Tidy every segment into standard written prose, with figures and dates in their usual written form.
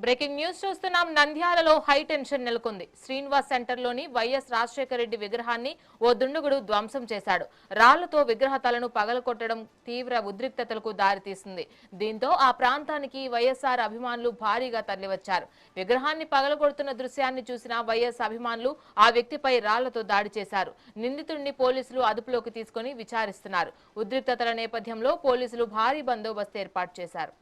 Breaking news చూస్తున్నాం. నంద్యాలలో high tension నెలకొంది. శ్రీనివాస్ సెంటర్లోని వైఎస్ రాజశేఖర రెడ్డి విగ్రహాన్ని ఓ దుండగుడు ధ్వంసం చేశాడు. రాళ్లతో విగ్రహ తలను పగలకొట్టడం తీవ్ర ఉద్రిక్తతలకు దారితీసింది. దీంతో ఆ ప్రాంతానికి వైఎస్ఆర్ అభిమానులు భారీగా తరలివచ్చారు. విగ్రహాన్ని పగలగొడుతున్న దృశ్యాన్ని చూసిన వైఎస్ అభిమానులు ఆ వ్యక్తిపై రాళ్లతో దాడి చేశారు. నిందితుడిని పోలీసులు అదుపులోకి తీసుకుని విచారిస్తున్నారు. ఉద్రిక్తతల నేపథ్యంలో పోలీసులు భారీ బందోబస్తు ఏర్పాటు చేశారు.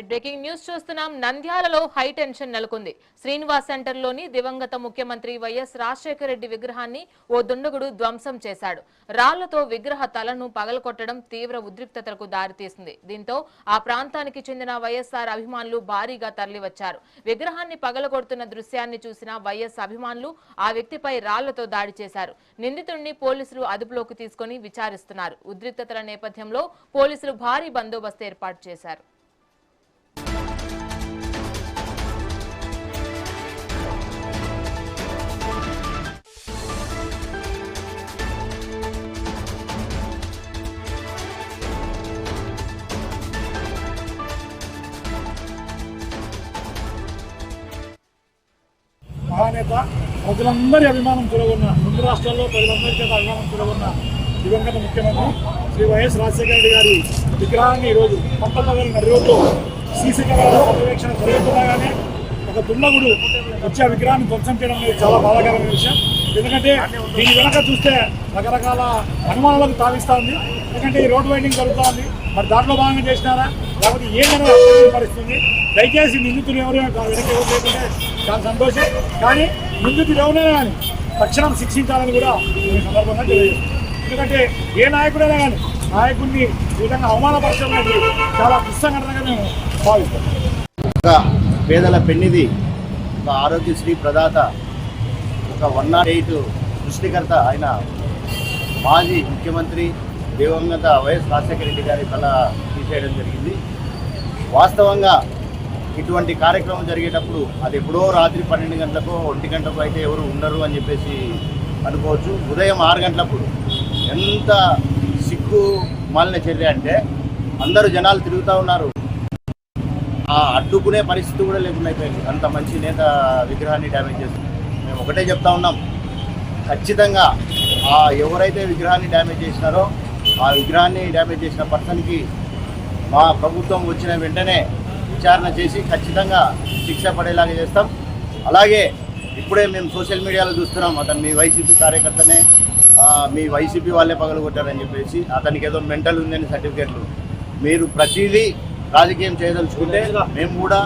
బ్రేకింగ్ న్యూస్ చూస్తున్నాం. నంద్యాలలో హై టెన్షన్ నెలకొంది. శ్రీనివాస్ సెంటర్లోని దివంగత ముఖ్యమంత్రి వైఎస్ రాజశేఖర రెడ్డి విగ్రహాన్ని ఓ దుండగుడు ధ్వంసం చేశాడు. రాళ్లతో విగ్రహ తలను పగలకొట్టడం తీవ్ర ఉద్రిక్తతలకు దారితీసింది. దీంతో ఆ ప్రాంతానికి చెందిన వైఎస్ఆర్ అభిమానులు భారీగా తరలివచ్చారు. విగ్రహాన్ని పగలగొడుతున్న దృశ్యాన్ని చూసిన వైఎస్ అభిమానులు ఆ వ్యక్తిపై రాళ్లతో దాడి చేశారు. నిందితుడిని పోలీసులు అదుపులోకి తీసుకుని విచారిస్తున్నారు. ఉద్రిక్తతల నేపథ్యంలో పోలీసులు భారీ బందోబస్తు ఏర్పాటు చేశారు. మహానేత ప్రజలందరి అభిమానం చూరగొన్న, ముందు రాష్ట్రాల్లో ప్రజలందరి చేత అభిమానం చూరగొన్న దివంగత ముఖ్యమంత్రి శ్రీ వైఎస్ రాజశేఖర రెడ్డి గారి విగ్రహాన్ని ఈరోజు పంపనగర్ నడిరోడ్లో సీసీ కెమెరాల పర్యవేక్షణ జరుగుతుండగానే ఒక దుండగుడు వచ్చి ఆ విగ్రహాన్ని ధ్వంసం చేయడం అనేది చాలా బాధాకరమైన విషయం. ఎందుకంటే దీని వెనక చూస్తే రకరకాల అనుమానాలకు తావిస్తూ ఉంది. ఎందుకంటే ఈ రోడ్ వైండింగ్ జరుగుతూ ఉంది. మరి దాంట్లో భాగంగా చేసినారా లేకపోతే ఏదైనా పరిస్థితుంది. దయచేసి నిందితులు ఎవరైనా వెనక్కి ఎవరు లేకుంటే చాలా సంతోషం. కానీ నిందితులు ఎవరైనా కానీ తక్షణం శిక్షించాలని కూడా ఈ సందర్భంగా తెలియజేస్తాం. ఎందుకంటే ఏ నాయకుడైనా కానీ నాయకుడిని ఈ విధంగా అవమానపరచడం అనేది చాలా దుస్సంఘటనగా మేము భావిస్తాం. పేదల పెన్నిది, ఒక ఆరోగ్యశ్రీ ప్రదాత, ఒక 108 సృష్టికర్త అయిన మాజీ ముఖ్యమంత్రి దివంగత వైఎస్ రాజశేఖర రెడ్డి గారి తల తీసేయడం జరిగింది. వాస్తవంగా ఇటువంటి కార్యక్రమం జరిగేటప్పుడు అది ఎప్పుడో రాత్రి 12 గంటలకు 1 గంటకు అయితే ఎవరు ఉండరు అని చెప్పేసి అనుకోవచ్చు. ఉదయం 6 గంటలప్పుడు ఎంత సిగ్గు మాలిన చర్య అంటే అందరూ జనాలు తిరుగుతూ ఉన్నారు. ఆ అడ్డుకునే పరిస్థితి కూడా లేకుండా అయిపోయింది. అంత మంచి నేత విగ్రహాన్ని డ్యామేజ్ చేస్తుంది. మేము ఒకటే చెప్తా ఉన్నాం, ఖచ్చితంగా ఆ ఎవరైతే విగ్రహాన్ని డ్యామేజ్ చేసినారో ఆ విగ్రహాన్ని డ్యామేజ్ చేసిన పర్సన్కి మా ప్రభుత్వం వచ్చిన వెంటనే విచారణ చేసి ఖచ్చితంగా శిక్ష పడేలాగా చేస్తాం. అలాగే ఇప్పుడే మేము సోషల్ మీడియాలో చూస్తున్నాం, అతను మీ వైసీపీ కార్యకర్తనే, మీ వైసీపీ వాళ్ళే పగలగొట్టారని చెప్పేసి, అతనికి ఏదో మెంటల్ ఉందని సర్టిఫికేట్లు. మీరు ప్రతిదీ రాజకీయం చేయదలుచుకుంటే మేము కూడా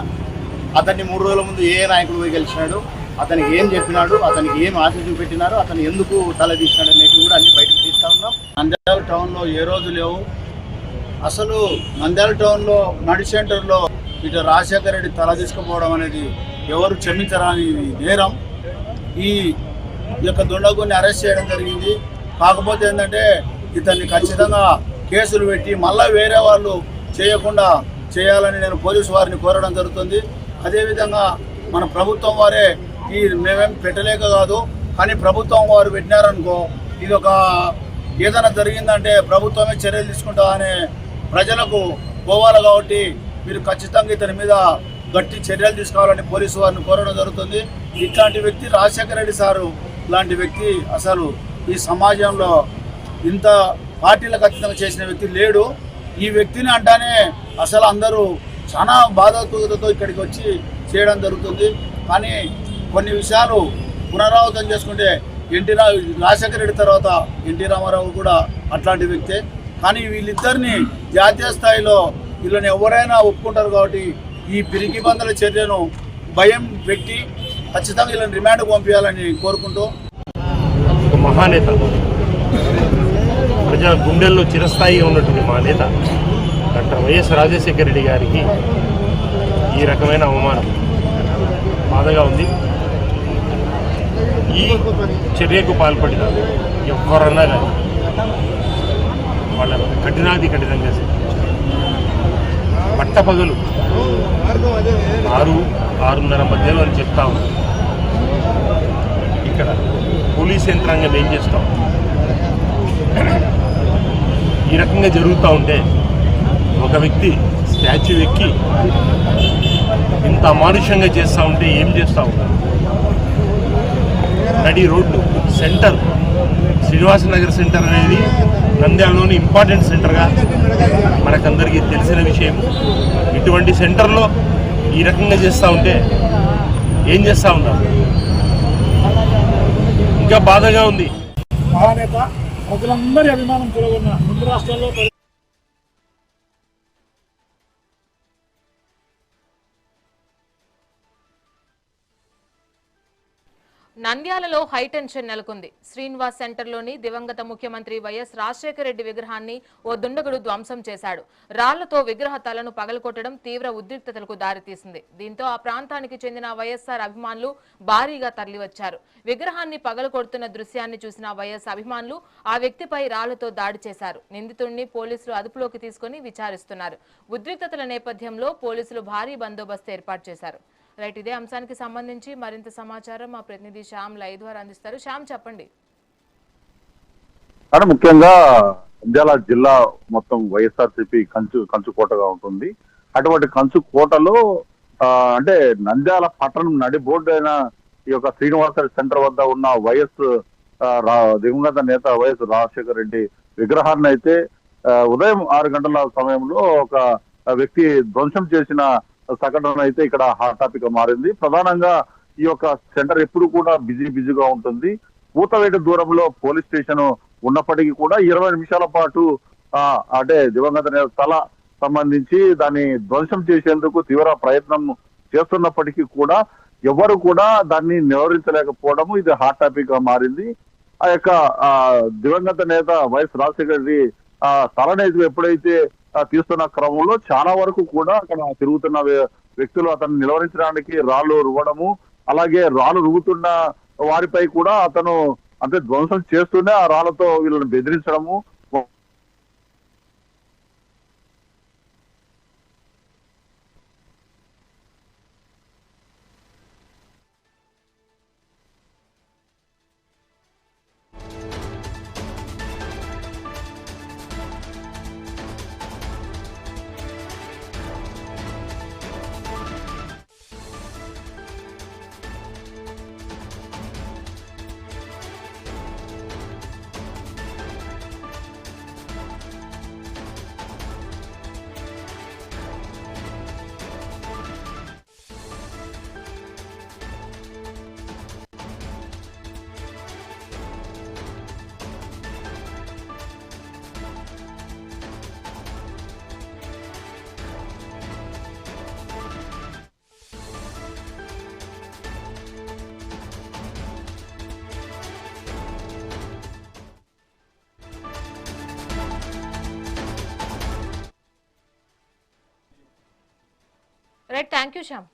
అతన్ని 3 రోజుల ముందు ఏ నాయకుడు పోయి గెలిచినాడు, అతనికి ఏం చెప్పినాడు, అతనికి ఏం ఆశ చూపెట్టినారు, అతను ఎందుకు తలదీసినాడు అనేవి కూడా అన్ని బయటకు తీస్తూ ఉన్నాం. నంద్యాల టౌన్లో ఏ రోజు లేవు. అసలు నంద్యాల టౌన్లో నడి సెంటర్లో ఇటు రాజశేఖర రెడ్డి తల తీసుకుపోవడం అనేది ఎవరు క్షమించరాని నేరం. ఈ యొక్క దుండగుని అరెస్ట్ చేయడం జరిగింది. కాకపోతే ఏంటంటే ఇతన్ని ఖచ్చితంగా కేసులు పెట్టి మళ్ళీ వేరే వాళ్ళు చేయకుండా చేయాలని నేను పోలీసు వారిని కోరడం జరుగుతుంది. అదేవిధంగా మన ప్రభుత్వం వారే ఈ మేమేం పెట్టలేక కాదు, కానీ ప్రభుత్వం వారు పెట్టినారనుకో ఇది ఒక ఏదైనా జరిగిందంటే ప్రభుత్వమే చర్యలు తీసుకుంటా అనే ప్రజలకు పోవాలి. కాబట్టి మీరు ఖచ్చితంగా ఇతని మీద గట్టి చర్యలు తీసుకోవాలని పోలీసు వారిని కోరడం జరుగుతుంది. ఇట్లాంటి వ్యక్తి రాజశేఖర రెడ్డి సారు లాంటి వ్యక్తి అసలు ఈ సమాజంలో ఇంత పార్టీలకు ఖచ్చితంగా చేసిన వ్యక్తి లేడు. ఈ వ్యక్తిని అంటానే అసలు అందరూ చాలా బాధతో ఇక్కడికి వచ్చి చేయడం జరుగుతుంది. కానీ కొన్ని విషయాలు పునరావృతం చేసుకుంటే రాజశేఖర రెడ్డి తర్వాత ఎన్టీ రామారావు కూడా అట్లాంటి వ్యక్తే. కానీ వీళ్ళిద్దరిని జాతీయ స్థాయిలో వీళ్ళని ఎవరైనా ఒప్పుకుంటారు. కాబట్టి ఈ పిరికి బందల చర్యను భయం పెట్టి ఖచ్చితంగా వీళ్ళని రిమాండ్కు పంపించాలని కోరుకుంటూ, ఒక మహానేత ప్రజా గుండెల్లో చిరస్థాయిగా ఉన్నటువంటి మా నేత డాక్టర్ వైఎస్ రాజశేఖర రెడ్డి గారికి ఈ రకమైన అవమానం బాధగా ఉంది. ఈ చర్యకు పాల్పడిన ఎవరన్నా కానీ వాళ్ళ కఠినాది కఠినంగా పట్టపగలు 6-6:30 మధ్యలో అని చెప్తా ఉన్నాం. ఇక్కడ పోలీస్ యంత్రాంగం ఏం చేస్తాం, ఈ రకంగా జరుగుతూ ఉంటే ఒక వ్యక్తి స్టాచ్యూ ఎక్కి ఇంత అమానుషంగా చేస్తూ ఉంటే ఏం చేస్తూ ఉంటారు? నడి రోడ్డు సెంటర్, శ్రీనివాసనగర్ సెంటర్ అనేది నంద్యాలలోని ఇంపార్టెంట్ సెంటర్గా మనకందరికీ తెలిసిన విషయం. ఇటువంటి సెంటర్లో ఈ రకంగా చేస్తూ ఉంటే ఏం చేస్తూ ఉన్నారు? ఇంకా బాధగా ఉంది. మహానేత ప్రజలందరి అభిమానం చూరగొన్న రెండు రాష్ట్రాల్లో నంద్యాలలో హైటెన్షన్ నెలకొంది. శ్రీనివాస్ సెంటర్లోని దివంగత ముఖ్యమంత్రి వైఎస్ రాజశేఖర రెడ్డి విగ్రహాన్ని ఓ దుండగుడు ధ్వంసం చేశాడు. రాళ్లతో విగ్రహ తలను పగలకొట్టడం తీవ్ర ఉద్రిక్తతలకు దారితీసింది. దీంతో ఆ ప్రాంతానికి చెందిన వైఎస్ఆర్ అభిమానులు భారీగా తరలివచ్చారు. విగ్రహాన్ని పగలకొడుతున్న దృశ్యాన్ని చూసిన వైఎస్ అభిమానులు ఆ వ్యక్తిపై రాళ్లతో దాడి చేశారు. నిందితుడిని పోలీసులు అదుపులోకి తీసుకుని విచారిస్తున్నారు. ఉద్రిక్తతల నేపథ్యంలో పోలీసులు భారీ బందోబస్తు ఏర్పాటు చేశారు. రైట్, ఇదే అంశానికి సంబంధించి మరింత సమాచారం మా ప్రతినిధి శ్యామ్ లైవ్ ద్వారా అందిస్తారు. శ్యామ్, చెప్పండి. ముఖ్యంగా నంద్యాల జిల్లా మొత్తం వైఎస్ఆర్సీపీ కంచుకోటగా ఉంటుంది. అటువంటి కంచుకోటలో అంటే నంద్యాల పట్టణం నడిబోర్డు అయిన ఈ యొక్క శ్రీనివాస సెంటర్ వద్ద ఉన్న దివంగత నేత వైఎస్ రాజశేఖర రెడ్డి విగ్రహాన్ని అయితే ఉదయం 6 గంటల సమయంలో ఒక వ్యక్తి ధ్వంసం చేసిన సంఘటన అయితే ఇక్కడ హాట్ టాపిక్ గా మారింది. ప్రధానంగా ఈ యొక్క సెంటర్ ఎప్పుడు కూడా బిజీగా ఉంటుంది. కూతవేట దూరంలో పోలీస్ స్టేషన్ ఉన్నప్పటికీ కూడా 20 నిమిషాల పాటు అంటే దివంగత నేత తల సంబంధించి దాన్ని ధ్వంసం చేసేందుకు తీవ్ర ప్రయత్నం చేస్తున్నప్పటికీ కూడా ఎవరు కూడా దాన్ని నివారించలేకపోవడము ఇది హాట్ టాపిక్ గా మారింది. ఆ యొక్క దివంగత నేత వైఎస్ రాజశేఖర రెడ్డి తలనేది ఎప్పుడైతే తీస్తున్న క్రమంలో చాలా వరకు కూడా అక్కడ తిరుగుతున్న వ్యక్తులు అతను నిలవరించడానికి రాళ్లు రువ్వడము, అలాగే రాళ్లు రువ్వుతున్న వారిపై కూడా అతను అంటే ధ్వంసం చేస్తూనే ఆ రాళ్లతో వీళ్ళని బెదిరించడము. Right, thank you Shyam.